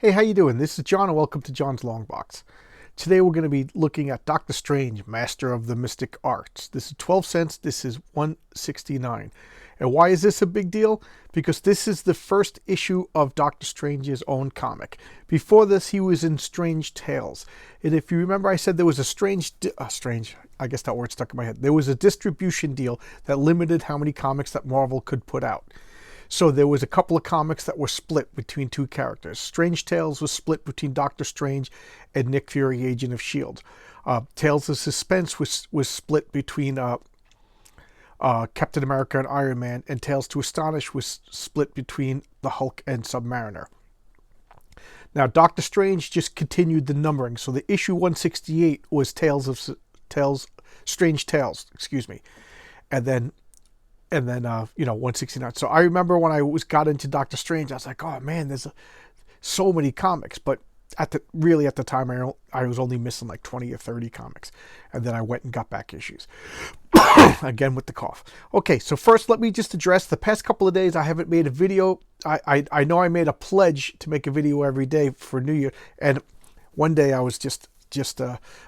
Hey, how you doing? This is John and welcome to John's Long Box. Today we're going to be looking at Doctor Strange, Master of the Mystic Arts. This is 12 cents. This is 169. And why is this a big deal? Because this is the first issue of Doctor Strange's own comic. Before this, he was in Strange Tales. And if you remember, I said there was I guess that word stuck in my head. There was a distribution deal that limited how many comics that Marvel could put out. So there was a couple of comics that were split between two characters. Strange Tales was split between Doctor Strange and Nick Fury, Agent of S.H.I.E.L.D. Tales of Suspense was split between Captain America and Iron Man, and Tales to Astonish was split between the Hulk and Submariner. Now, Doctor Strange just continued the numbering. So the issue 168 was Strange Tales, and then 169. So I remember when I got into Doctor Strange, I was like, oh man, there's so many comics. But at the time, I was only missing like 20 or 30 comics. And then I went and got back issues. Again with the cough. Okay, so first let me just address the past couple of days I haven't made a video. I know I made a pledge to make a video every day for New Year. And one day I was just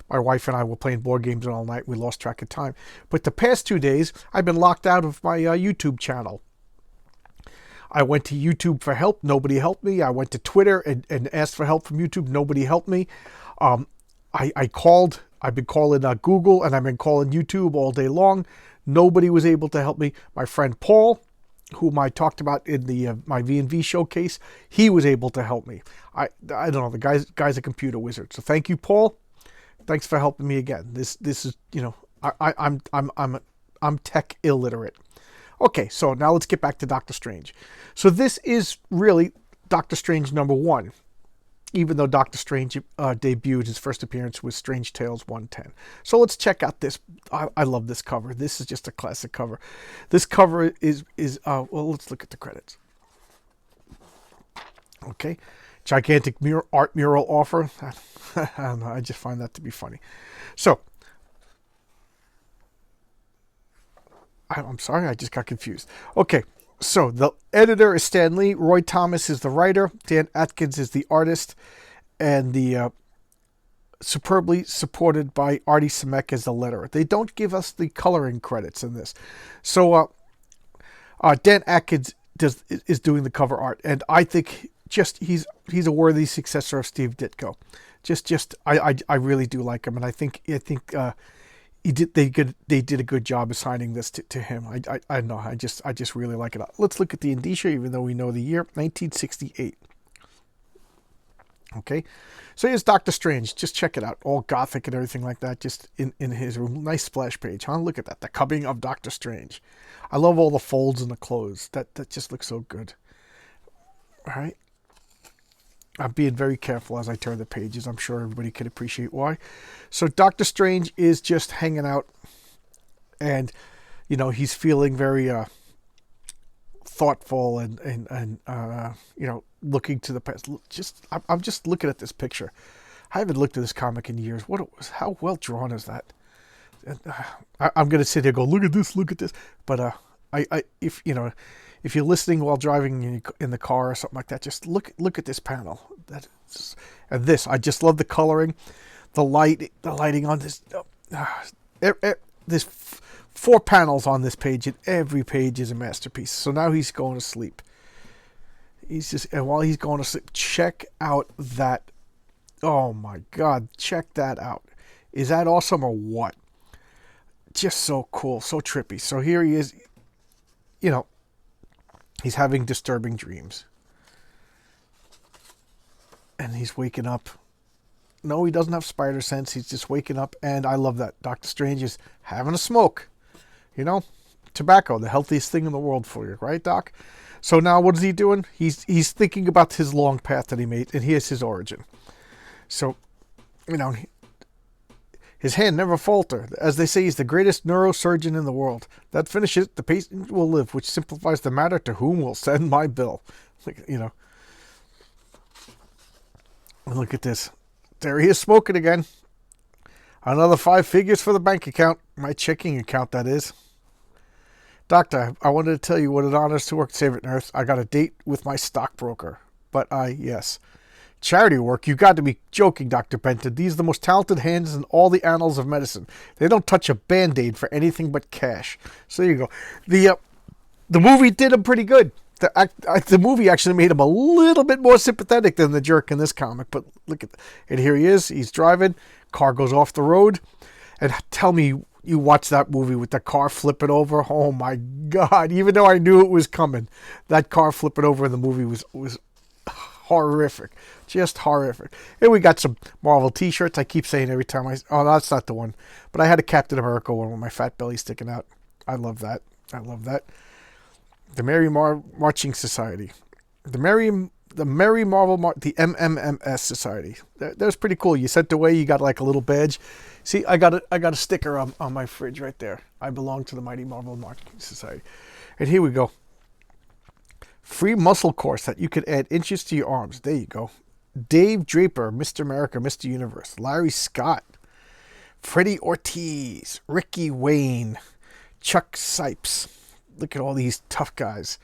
my wife and I were playing board games all night. We lost track of time. But the past 2 days, I've been locked out of my YouTube channel. I went to YouTube for help. Nobody helped me. I went to Twitter and asked for help from YouTube. Nobody helped me. I've been calling Google and I've been calling YouTube all day long. Nobody was able to help me. My friend Paul, whom I talked about in the my V&V showcase, he was able to help me. I don't know, the guy's a computer wizard. So thank you, Paul. Thanks for helping me again. This is I'm tech illiterate. Okay, so now let's get back to Doctor Strange. So this is really Doctor Strange #1, even though Doctor Strange debuted his first appearance with Strange Tales 110. So let's check out this. I love this cover. This is just a classic cover. This cover is well, let's look at the credits. Okay. Gigantic art mural offer. I don't know. I just find that to be funny. So, I'm sorry. I just got confused. Okay. So the editor is Stan Lee. Roy Thomas is the writer. Dan Atkins is the artist. And the superbly supported by Artie Simek as the letterer. They don't give us the coloring credits in this. So Dan Atkins is doing the cover art. And I think he's a worthy successor of Steve Ditko. I really do like him. And I think they did a good job assigning this to him. I don't know. I just really like it. Let's look at the indicia, even though we know the year, 1968. Okay, so here's Doctor Strange. Just check it out, all gothic and everything like that. Just in his room, nice splash page, huh? Look at that, the coming of Doctor Strange. I love all the folds in the clothes. That just looks so good. All right. I'm being very careful as I turn the pages. I'm sure everybody can appreciate why. So Doctor Strange is just hanging out, and he's feeling very thoughtful and looking to the past. I'm just looking at this picture. I haven't looked at this comic in years. How well drawn is that? And, I'm gonna sit here and go, look at this. But if you're listening while driving in the car or something like that, just look at this panel. I just love the coloring, the lighting on this. There's 4 panels on this page, and every page is a masterpiece. So now he's going to sleep. And while he's going to sleep, check out that. Oh my God, check that out. Is that awesome or what? Just so cool, so trippy. So here he is. He's having disturbing dreams. And he's waking up. No, he doesn't have spider sense. He's just waking up. And I love that. Doctor Strange is having a smoke. Tobacco, the healthiest thing in the world for you. Right, Doc? So now what is he doing? He's thinking about his long path that he made. And here's his origin. So, his hand never falter. As they say, he's the greatest neurosurgeon in the world. That finishes, the patient will live, which simplifies the matter. To whom will send my bill? Look at this. There he is smoking again. Another 5 figures for the bank account. My checking account, that is. Doctor, I wanted to tell you what an honor to work at Save It Nurse. I got a date with my stockbroker. But yes. Charity work? You got to be joking, Dr. Benton. These are the most talented hands in all the annals of medicine. They don't touch a Band-Aid for anything but cash. So there you go. The movie did him pretty good. The movie actually made him a little bit more sympathetic than the jerk in this comic. But look at, and here he is. He's driving. Car goes off the road. And tell me you watched that movie with the car flipping over. Oh my God. Even though I knew it was coming, that car flipping over in the movie was horrific. Just horrific. And we got some Marvel t-shirts. I keep saying every time oh, that's not the one. But I had a Captain America one with my fat belly sticking out. I love that. I love that. The Merry Marching Society. The Merry Marvel, the MMMS Society. That was pretty cool. You sent away, you got like a little badge. See, I got a sticker on my fridge right there. I belong to the Mighty Marvel Marching Society. And here we go. Free muscle course that you could add inches to your arms. There you go. Dave Draper, Mr. America, Mr. Universe. Larry Scott. Freddie Ortiz. Ricky Wayne. Chuck Sipes. Look at all these tough guys.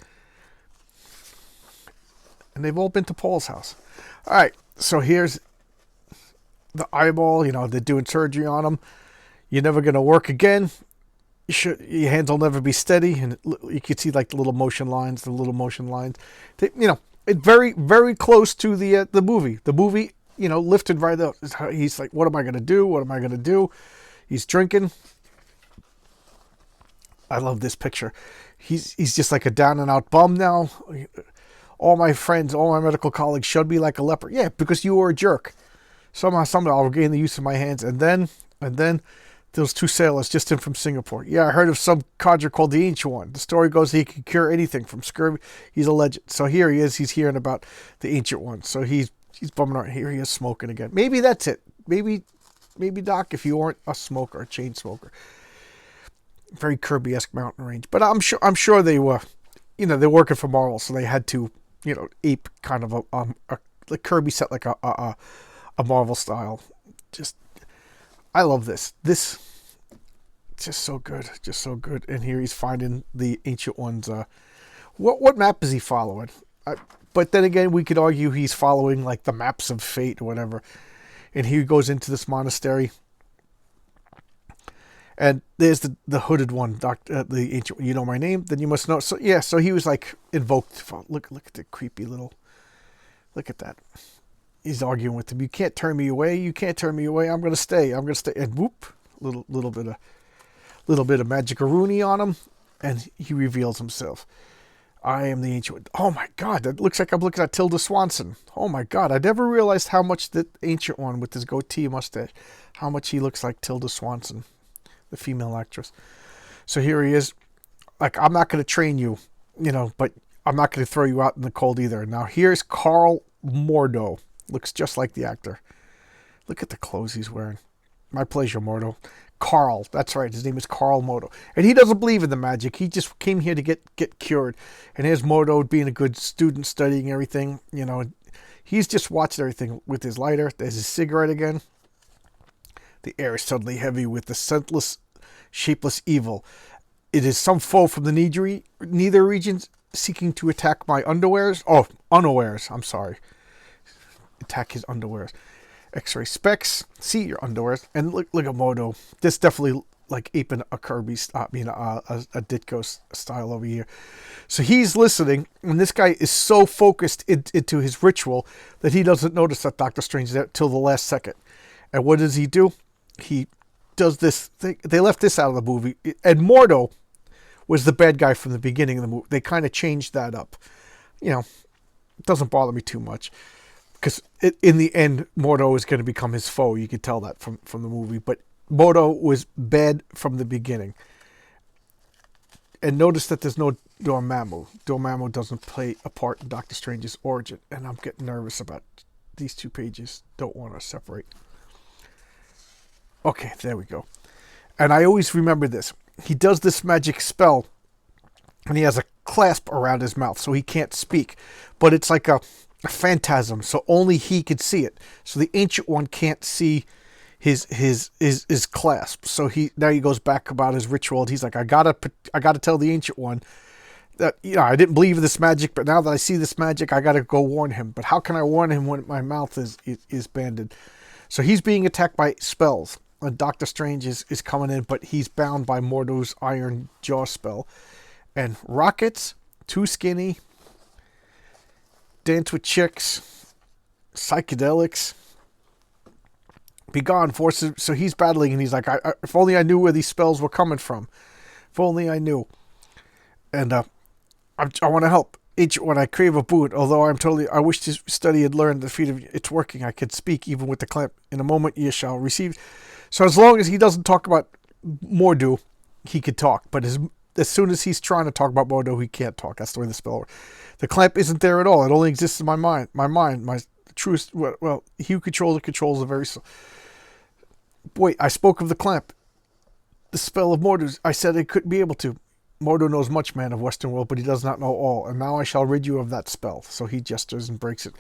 And they've all been to Paul's house. All right, so here's the eyeball. They're doing surgery on him. You're never going to work again. Your hands will never be steady. And you can see like the little motion lines. It's very, very close to the movie. The movie, lifted right up. He's like, what am I going to do? What am I going to do? He's drinking. I love this picture. He's just like a down and out bum now. All my friends, all my medical colleagues showed me like a leper. Yeah, because you were a jerk. Somehow I'll regain the use of my hands. And then those two sailors just in from Singapore. Yeah, I heard of some codger called the Ancient One. The story goes he can cure anything from scurvy. He's a legend. So here he is. He's hearing about the Ancient One. So he's bumming around. Here he is smoking again. Maybe that's it. Maybe Doc, if you weren't a smoker, a chain smoker. Very Kirby-esque mountain range. But I'm sure they were, they're working for Marvel, so they had to, ape kind of a Kirby set, like a Marvel style. Just, I love this. This, just so good. Just so good. And here he's finding the Ancient One's, what map is he following? But then again, we could argue he's following like the maps of fate or whatever. And he goes into this monastery. And there's the hooded one, the Ancient. You know my name, then you must know. So yeah, so he was like invoked. Look at the creepy little. Look at that. He's arguing with him. You can't turn me away. You can't turn me away. I'm gonna stay. And whoop, little bit of magic-a-rooney on him, and he reveals himself. I am the Ancient One. Oh my God, that looks like I'm looking at Tilda Swanson. Oh my God, I never realized how much the Ancient One with his goatee mustache, how much he looks like Tilda Swanson, the female actress. So here he is. Like, I'm not going to train you, but I'm not going to throw you out in the cold either. Now here's Carl Mordo. Looks just like the actor. Look at the clothes he's wearing. My pleasure, Mordo. Carl, that's right. His name is Carl Mordo. And he doesn't believe in the magic. He just came here to get cured. And here's Mordo being a good student, studying everything. He's just watched everything with his lighter. There's his cigarette again. The air is suddenly heavy with the scentless, shapeless evil. It is some foe from the neither regions seeking to attack my underwears. Oh, unawares. I'm sorry. Attack his underwears. X-ray specs. See your underwears. And look at Modo. This definitely like aping a Kirby, a Ditko style over here. So he's listening, and this guy is so focused into his ritual that he doesn't notice that Doctor Strange is there till the last second. And what does he do? He does this thing. They left this out of the movie. And Mordo was the bad guy from the beginning of the movie. They kind of changed that up. It doesn't bother me too much. Because in the end, Mordo is going to become his foe. You could tell that from the movie. But Mordo was bad from the beginning. And notice that there's no Dormammu. Dormammu doesn't play a part in Doctor Strange's origin. And I'm getting nervous about these two pages. Don't want to separate. Okay, there we go. And I always remember this. He does this magic spell, and he has a clasp around his mouth, so he can't speak. But it's like a phantasm, so only he could see it. So the Ancient One can't see his clasp. So now he goes back about his ritual, and he's like, I gotta tell the Ancient One that, I didn't believe in this magic, but now that I see this magic, I got to go warn him. But how can I warn him when my mouth is banded? So he's being attacked by spells. And Doctor Strange is coming in, but he's bound by Mordo's Iron Jaw spell. And rockets, too skinny, dance with chicks, psychedelics, be gone, forces. So he's battling, and he's like, if only I knew where these spells were coming from. If only I knew. And I want to help. When I crave a boon, although I wish to study and learn the feat of it's working, I can speak even with the clamp. In a moment you shall receive. So as long as he doesn't talk about Mordo, he could talk. But as soon as he's trying to talk about Mordo, he can't talk. That's the way the spell works. The clamp isn't there at all. It only exists in my mind. My truest. Well, he who controls it controls the very soul. Wait, I spoke of the clamp. The spell of Mordo. I said I couldn't be able to. Mordo knows much, man of Western world, but he does not know all. And now I shall rid you of that spell. So he gestures and breaks it.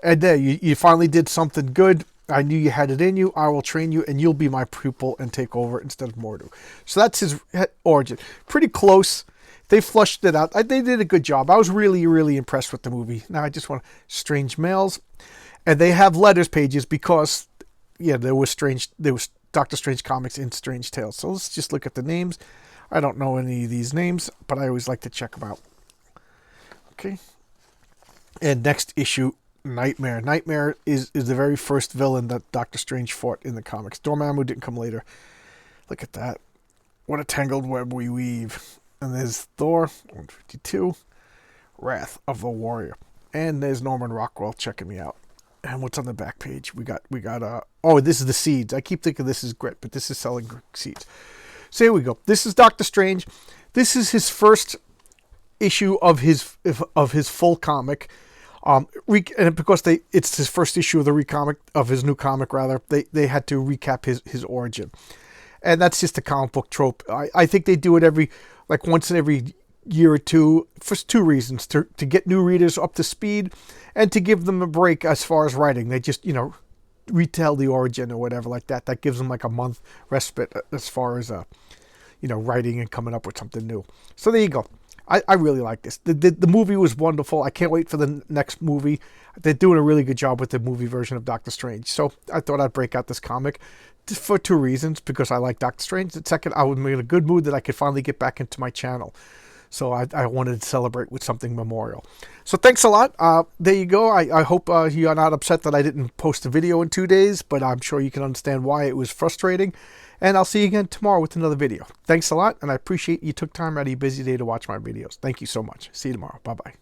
And there, you finally did something good. I knew you had it in you. I will train you, and you'll be my pupil and take over instead of Mordo. So that's his origin. Pretty close. They flushed it out. They did a good job. I was really, really impressed with the movie. Now I just want Strange Mails. And they have letters pages because, there was Doctor Strange comics in Strange Tales. So let's just look at the names. I don't know any of these names, but I always like to check them out. Okay. And next issue, Nightmare. Nightmare is the very first villain that Doctor Strange fought in the comics. Dormammu didn't come later. Look at that. What a tangled web we weave. And there's Thor, 152. Wrath of the Warrior. And there's Norman Rockwell checking me out. And what's on the back page? We got this is the seeds. I keep thinking this is grit, but this is selling seeds. So here we go. This is Doctor Strange. This is his first issue of his full comic. And because it's his first issue of his new comic rather, they had to recap his origin. And that's just a comic book trope. I think they do it once in every year or two for two reasons: to get new readers up to speed, and to give them a break as far as writing. They just retell the origin or whatever like that. That gives them like a month respite as far as writing and coming up with something new. So there you go. I really like this. The movie was wonderful. I can't wait for the next movie. They're doing a really good job with the movie version of Doctor Strange. So I thought I'd break out this comic for two reasons. Because I like Doctor Strange. The second, I was in a good mood that I could finally get back into my channel. So I wanted to celebrate with something memorial. So thanks a lot. There you go. I hope you're not upset that I didn't post a video in 2 days. But I'm sure you can understand why it was frustrating. And I'll see you again tomorrow with another video. Thanks a lot, and I appreciate you took time out of your busy day to watch my videos. Thank you so much. See you tomorrow. Bye-bye.